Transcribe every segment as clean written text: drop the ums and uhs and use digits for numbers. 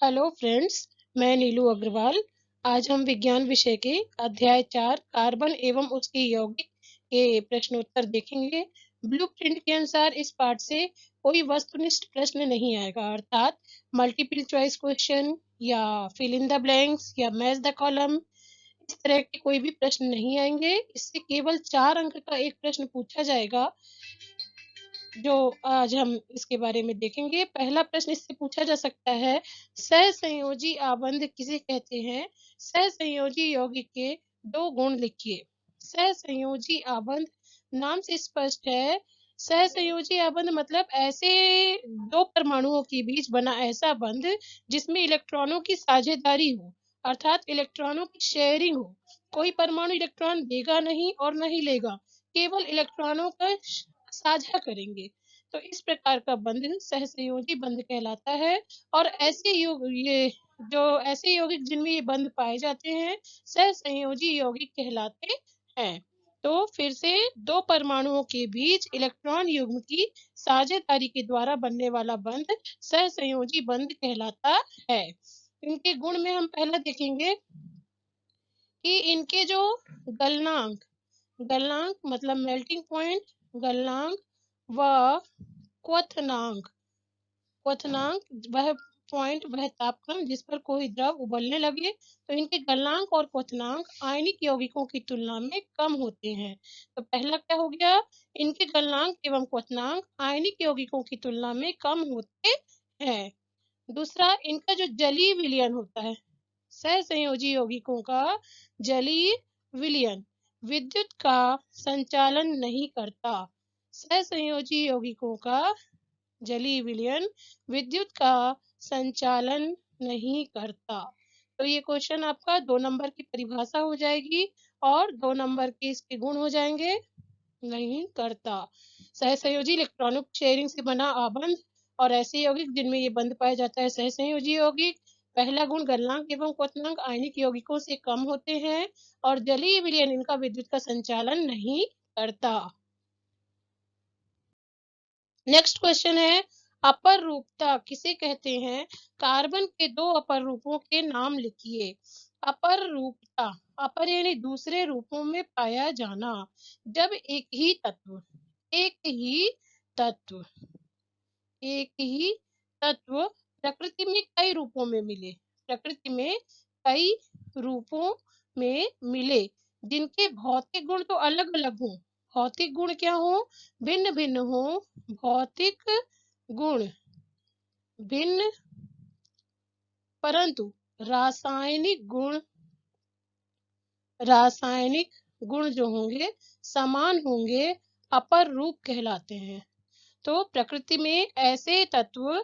Hello friends, मैं नीलू अग्रवाल। आज हम विज्ञान विषय के अध्याय 4 कार्बन एवं उसके यौगिक के प्रश्नोत्तर देखेंगे। ब्लूप्रिंट के अनुसार इस पाठ से कोई वस्तुनिष्ठ प्रश्न नहीं आएगा, अर्थात मल्टीपल चॉइस क्वेश्चन या फिल इन द ब्लैंक्स या मैच द कॉलम, इस तरह के कोई भी प्रश्न नहीं आएंगे। इससे केवल 4 अंक का एक प्रश्न पूछा जाएगा, जो आज हम इसके बारे में देखेंगे। पहला प्रश्न इससे पूछा जा सकता है, सहसंयोजी आबंध किसे कहते हैं? सहसंयोजी यौगिक के 2 गुण लिखिए। सहसंयोजी आबंध नाम से स्पष्ट है। सहसंयोजी आबंध मतलब ऐसे 2 परमाणुओं के बीच बना ऐसा बंध जिसमें इलेक्ट्रॉनों की साझेदारी हो, अर्थात इलेक्ट्रॉनों की शेयरिंग हो। कोई परमाणु इलेक्ट्रॉन देगा नहीं और नहीं लेगा, केवल इलेक्ट्रॉनों का साझा करेंगे। तो इस प्रकार का बंध सहसंयोजी बंध कहलाता है। और ऐसे यौगिक जिनमें ये बंध पाए जाते हैं सहसंयोजी यौगिक कहलाते हैं। तो फिर से 2 परमाणुओं के बीच इलेक्ट्रॉन युग्म की साझेदारी के द्वारा बनने वाला बंध सहसंयोजी बंध कहलाता है। इनके गुण में हम पहला देखेंगे कि इनके जो गलनांक गलनांक मतलब मेल्टिंग पॉइंट, गलनांक व क्वथनांक क्वथनांक वह पॉइंट, वह तापक्रम जिस पर कोई द्रव उबलने लगे, तो इनके गलनांक और क्वथनांक आयनिक यौगिकों की तुलना में कम होते हैं। तो पहला क्या हो गया, इनके गलनांक एवं क्वथनांक आयनिक यौगिकों की तुलना में कम होते हैं। दूसरा, इनका जो जलीय विलयन होता है, सहसंयोजी यौगिकों का जलीय विलयन विद्युत का संचालन नहीं करता। सहसंयोजी यौगिकों का जलीय विलयन विद्युत का संचालन नहीं करता। तो ये क्वेश्चन आपका 2 नंबर की परिभाषा हो जाएगी और 2 नंबर के इसके गुण हो जाएंगे। नहीं करता। सहसंयोजी इलेक्ट्रॉनिक शेयरिंग से बना आबंध और ऐसे यौगिक जिनमें ये बंध पाया जाता है सहसंयोजी यौगिक। पहला गुण गलनांक एवं क्वथनांक आयनिक यौगिकों से कम होते हैं और जलीय विलयन इनका विद्युत का संचालन नहीं करता। नेक्स्ट क्वेश्चन है, अपर रूपता किसे कहते हैं? कार्बन के 2 अपर रूपों के नाम लिखिए। अपर रूपता, अपर यानी दूसरे रूपों में पाया जाना। जब एक ही तत्व एक ही तत्व प्रकृति में कई रूपों में मिले, प्रकृति में कई रूपों में मिले, जिनके भौतिक गुण तो अलग अलग हों, भौतिक गुण क्या हो, भिन्न भिन्न हो, भौतिक गुण भिन्न, परंतु रासायनिक गुण रासायनिक गुण जो होंगे समान होंगे, अपर रूप कहलाते हैं। तो प्रकृति में ऐसे तत्व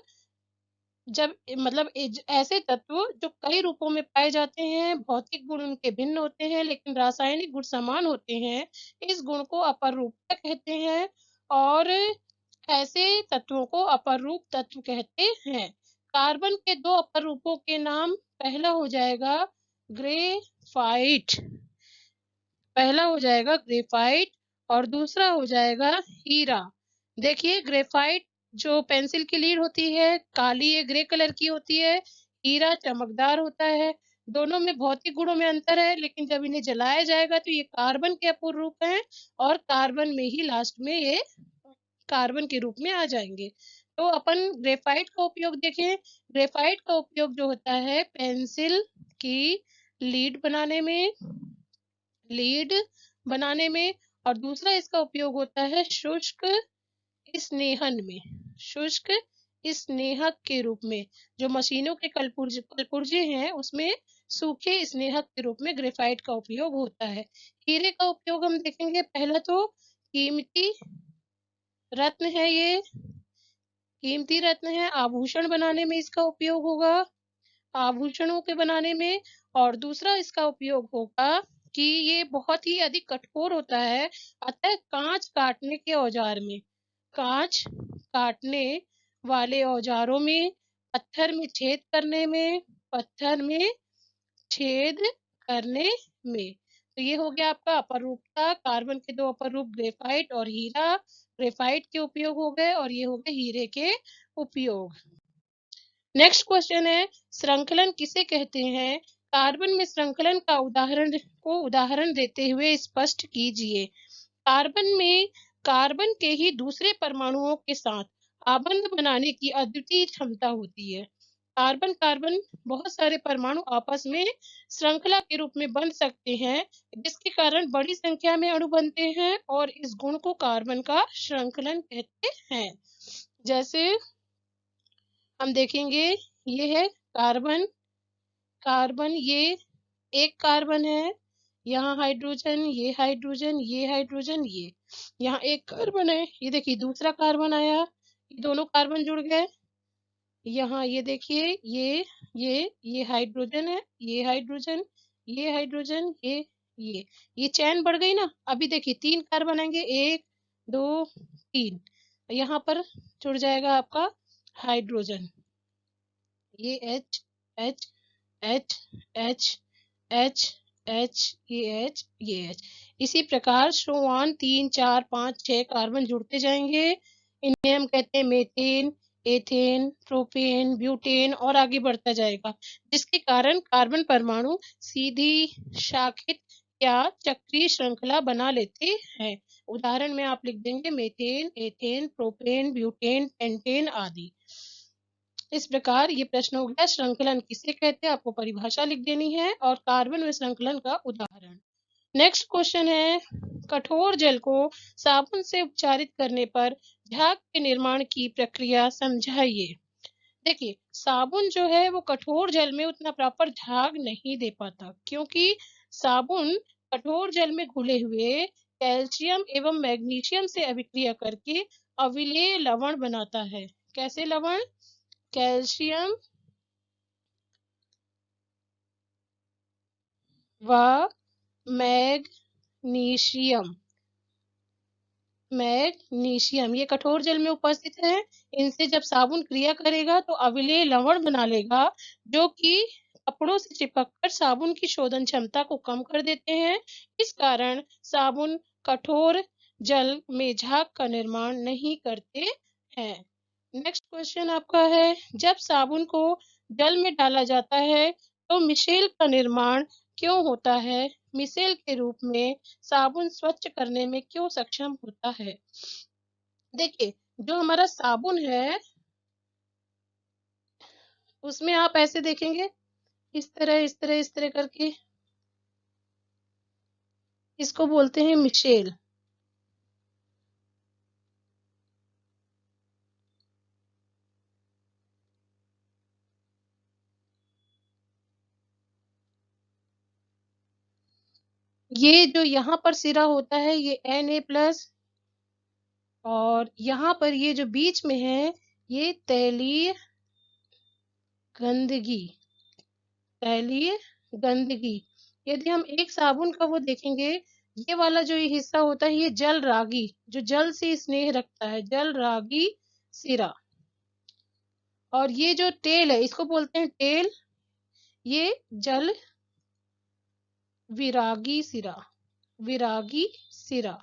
ऐसे तत्व जो कई रूपों में पाए जाते हैं, भौतिक गुण उनके भिन्न होते हैं लेकिन रासायनिक गुण समान होते हैं, इस गुण को अपर रूपता कहते हैं और ऐसे तत्वों को अपर रूप तत्व कहते हैं। कार्बन के 2 अपर रूपों के नाम, पहला हो जाएगा ग्रेफाइट पहला हो जाएगा ग्रेफाइट और दूसरा हो जाएगा हीरा। देखिए, ग्रेफाइट जो पेंसिल की लीड होती है काली, ये ग्रे कलर की होती है, हीरा चमकदार होता है। दोनों में भौतिक गुणों में अंतर है, लेकिन जब इन्हें जलाया जाएगा तो ये कार्बन के अपूर्ण रूप हैं और कार्बन में ही लास्ट में ये कार्बन के रूप में आ जाएंगे। तो अपन ग्रेफाइट का उपयोग देखें, ग्रेफाइट का उपयोग जो होता है पेंसिल की लीड बनाने में लीड बनाने में और दूसरा इसका उपयोग होता है शुष्क स्नेहन में, शुष्क स्नेहक के रूप में। जो मशीनों के कलपुर्जे हैं उसमें सूखे स्नेहक के रूप में ग्रेफाइट का उपयोग होता है। हीरे का उपयोग हम देखेंगे, पहला तो कीमती रत्न है, ये कीमती रत्न है, आभूषण बनाने में इसका उपयोग होगा, आभूषणों के बनाने में। और दूसरा इसका उपयोग होगा कि ये बहुत ही अधिक कठोर होता है, अतः कांच काटने के औजार में, कांच काटने वाले औजारों में, पत्थर में छेद करने में, पत्थर में छेद करने में। तो ये हो गया आपका अपर रूपता। कार्बन के 2 अपर रूप ग्रेफाइट और हीरा, ग्रेफाइट के उपयोग हो गए और ये हो गए हीरे के उपयोग। नेक्स्ट क्वेश्चन है, श्रृंखलन किसे कहते हैं? कार्बन में श्रृंखलन का उदाहरण देते हुए स्पष्ट कीजिए। कार्बन में कार्बन के ही दूसरे परमाणुओं के साथ आबंध बनाने की अद्वितीय क्षमता होती है। कार्बन कार्बन बहुत सारे परमाणु आपस में श्रृंखला के रूप में बन सकते हैं, जिसके कारण बड़ी संख्या में अणु बनते हैं और इस गुण को कार्बन का श्रृंखलन कहते हैं। जैसे हम देखेंगे, ये है कार्बन, कार्बन ये एक कार्बन है, यहाँ हाइड्रोजन, ये हाइड्रोजन, ये हाइड्रोजन, ये यहाँ एक कार्बन है, ये देखिए दूसरा कार्बन आया, ये दोनों कार्बन जुड़ गए। यहाँ ये देखिए, ये हाइड्रोजन है, ये हाइड्रोजन, ये हाइड्रोजन, ये चैन बढ़ गई ना। अभी देखिए 3 कार्बन आएंगे, 1 2 3, यहाँ पर जुड़ जाएगा आपका हाइड्रोजन, ये H H H H H H, ये H, ये H। इसी प्रकार सो ऑन 3 4 5 6 कार्बन जुड़ते जाएंगे। इन्हें हम कहते हैं मेथेन, एथेन, प्रोपेन, ब्यूटेन और आगे बढ़ता जाएगा, जिसके कारण कार्बन परमाणु सीधी, शाखित या चक्रीय श्रृंखला बना लेते हैं। उदाहरण में आप लिख देंगे methane, ethane, propane, butane, pentane आदि। इस प्रकार ये प्रश्न हो गया, श्रृंखलन किसे कहते हैं, आपको परिभाषा लिख देनी है और कार्बन में श्रृंखलन का उदाहरण। नेक्स्ट क्वेश्चन है, कठोर जल को साबुन से उपचारित करने पर झाग के निर्माण की प्रक्रिया समझाइए। देखिए, साबुन जो है वो कठोर जल में उतना प्रॉपर झाग नहीं दे पाता, क्योंकि साबुन कठोर जल में घुले हुए कैल्शियम एवं मैग्नीशियम से अभिक्रिया करके अविलेय लवण बनाता है। कैसे लवण? कैल्शियम व मैग्नीशियम, ये कठोर जल में उपस्थित है। इनसे जब साबुन क्रिया करेगा तो अविलेय लवण बना लेगा, जो कि कपड़ों से चिपककर साबुन की शोधन क्षमता को कम कर देते हैं। इस कारण साबुन कठोर जल में झाग का निर्माण नहीं करते हैं। नेक्स्ट क्वेश्चन आपका है, जब साबुन को जल में डाला जाता है तो मिशेल का निर्माण क्यों होता है? मिशेल के रूप में साबुन स्वच्छ करने में क्यों सक्षम होता है? देखिए, जो हमारा साबुन है उसमें आप ऐसे देखेंगे, इस तरह इस तरह इस तरह करके, इसको बोलते हैं मिशेल। ये जो यहाँ पर सिरा होता है ये Na+, और यहाँ पर ये जो बीच में है ये तैलीय गंदगी, तैलीय गंदगी। यदि हम एक साबुन का वो देखेंगे, ये वाला जो ये हिस्सा होता है ये जल रागी, जो जल से स्नेह रखता है, जल रागी सिरा। और ये जो टेल है इसको बोलते हैं टेल, ये जल विरागी सिरा, विरागी सिरा।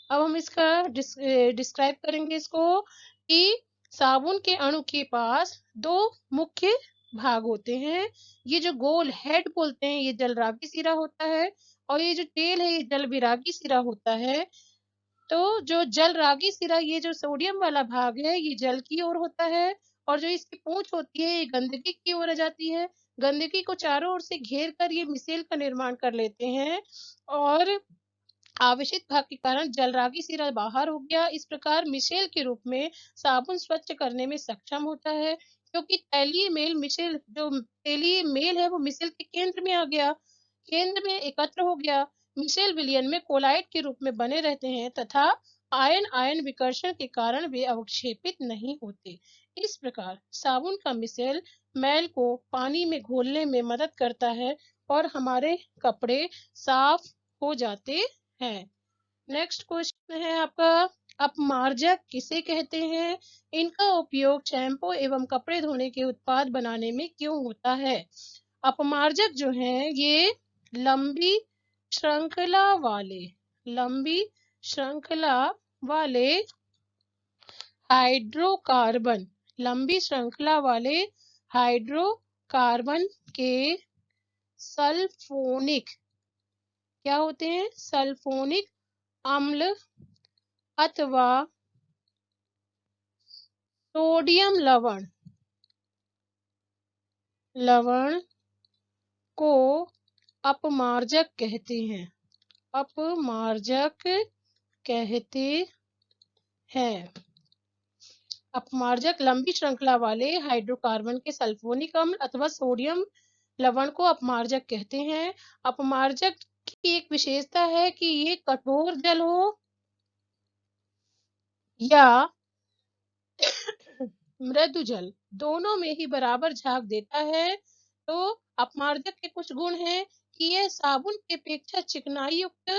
अब हम इसका डिस्क्राइब करेंगे इसको, कि साबुन के अणु के पास 2 मुख्य भाग होते हैं। ये जो गोल हेड बोलते हैं ये जलरागी सिरा होता है, और ये जो टेल है ये जल विरागी सिरा होता है। तो जो जल रागी सिरा, ये जो सोडियम वाला भाग है ये जल की ओर होता है, और जो इसकी पूंछ होती है ये गंदगी की ओर जाती है। गंदगी को चारों ओर से घेर कर ये मिसेल का निर्माण कर लेते हैं, और आवेशित भाग के कारण जलरागी सिरा बाहर हो गया। इस प्रकार मिशेल के रूप में साबुन स्वच्छ करने में सक्षम होता है, क्योंकि तैलीय मेल है वो मिशेल के केंद्र में आ गया, केंद्र में एकत्र हो गया। मिशेल विलयन में कोलाइड के रूप में बने रहते हैं तथा आयन आयन विकर्षण के कारण वे अवक्षेपित नहीं होते। इस प्रकार साबुन का मिशेल मैल को पानी में घोलने में मदद करता है और हमारे कपड़े साफ हो जाते है। नेक्स्ट क्वेश्चन है आपका, अपमार्जक किसे कहते हैं? इनका उपयोग शैम्पू एवं कपड़े धोने के उत्पाद बनाने में क्यों होता है? अपमार्जक जो है ये लंबी श्रृंखला वाले, लंबी श्रृंखला वाले हाइड्रोकार्बन, लंबी श्रृंखला वाले हाइड्रोकार्बन के सल्फोनिक क्या होते हैं? सल्फोनिक अम्ल अथवा सोडियम लवण को अपमार्जक कहते हैं। अपमार्जक कहते हैं। अपमार्जक लंबी श्रृंखला वाले हाइड्रोकार्बन के सल्फोनिक अम्ल अथवा सोडियम लवण को अपमार्जक कहते हैं। अपमार्जक की एक विशेषता है कि ये कठोर जल हो या मृदु जल दोनों में ही बराबर झाग देता है। तो अपमार्जक के कुछ गुण हैं कि यह साबुन की अपेक्षा चिकनाई युक्त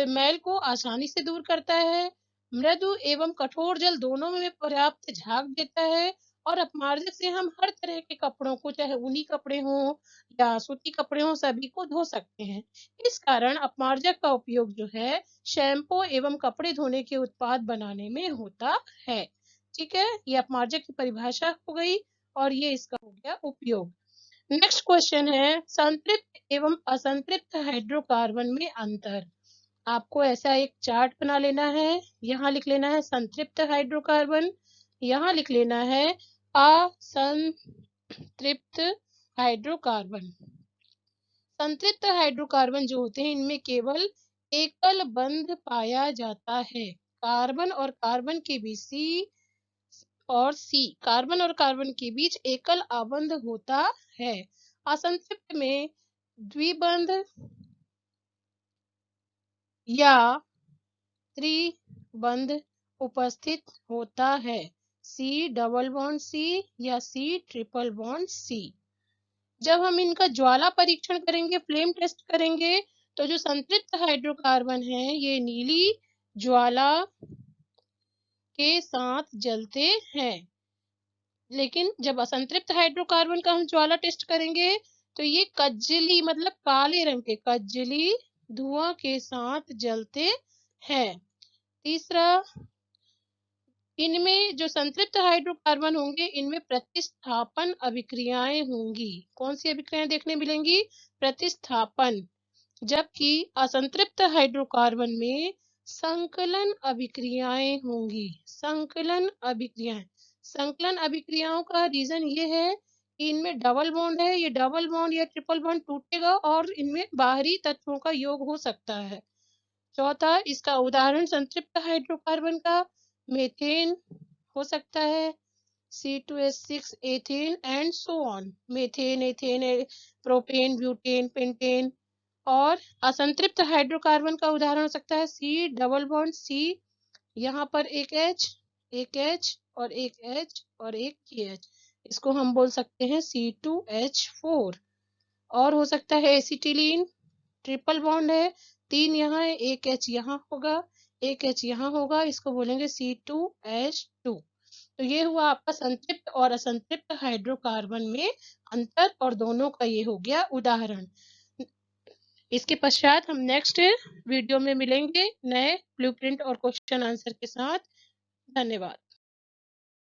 मैल को आसानी से दूर करता है। मृदु एवं कठोर जल दोनों में पर्याप्त झाग देता है और अपमार्जक से हम हर तरह के कपड़ों को, चाहे ऊनी कपड़े हों या सूती कपड़े हों, सभी को धो सकते हैं। इस कारण अपमार्जक का उपयोग जो है शैम्पू एवं कपड़े धोने के उत्पाद बनाने में होता है। ठीक है, ये अपमार्जक की परिभाषा हो गई और ये इसका हो गया उपयोग। नेक्स्ट क्वेश्चन है संतृप्त एवं असंतृप्त हाइड्रोकार्बन में अंतर। आपको ऐसा एक चार्ट बना लेना है। यहाँ लिख लेना है संतृप्त हाइड्रोकार्बन, यहाँ लिख लेना है असंतृप्त हाइड्रोकार्बन। संतृप्त हाइड्रोकार्बन जो होते हैं इनमें केवल एकल बंध पाया जाता है। कार्बन और कार्बन के बीच कार्बन और कार्बन के बीच एकल आबंध होता है। असंतृप्त में द्विबंध या त्रिबंध उपस्थित होता है। C डबल बॉन्ड C या C ट्रिपल बॉन्ड C। जब हम इनका ज्वाला परीक्षण करेंगे, फ्लेम टेस्ट करेंगे, तो जो संतृप्त हाइड्रोकार्बन है ये नीली ज्वाला के साथ जलते हैं। लेकिन जब असंतृप्त हाइड्रोकार्बन का हम ज्वाला टेस्ट करेंगे तो ये कज्जली मतलब काले रंग के कज्जली धुआं के साथ जलते हैं। तीसरा, इनमें जो संतृप्त हाइड्रोकार्बन होंगे इनमें प्रतिस्थापन अभिक्रियाएं होंगी। कौन सी अभिक्रियाएं देखने मिलेंगी? प्रतिस्थापन। जबकि असंतृप्त हाइड्रोकार्बन में संकलन अभिक्रियाएं होंगी। संकलन अभिक्रियाओं का रीजन ये है कि इनमें डबल बॉन्ड है, ये डबल बॉन्ड या ट्रिपल बॉन्ड टूटेगा और इनमें बाहरी तत्वों का योग हो सकता है। चौथा, इसका उदाहरण संतृप्त हाइड्रोकार्बन का मीथेन हो सकता है, C2H6 ethane and so on. Methane, ethane, propane, butane, pentane. और असंतृप्त हाइड्रोकार्बन का उदाहरण हो सकता है C डबल बॉन्ड C, यहाँ पर एक H और एक H और एक KH, इसको हम बोल सकते हैं C2H4। और हो सकता है एसिटिलीन, ट्रिपल बॉन्ड है, 3 यहाँ है, एक H यहाँ होगा, एक H यहाँ होगा, इसको बोलेंगे C2H2। तो ये हुआ आपका संतृप्त और असंतृप्त हाइड्रोकार्बन में अंतर और दोनों का ये हो गया उदाहरण। इसके पश्चात हम नेक्स्ट वीडियो में मिलेंगे नए ब्लूप्रिंट और क्वेश्चन आंसर के साथ। धन्यवाद।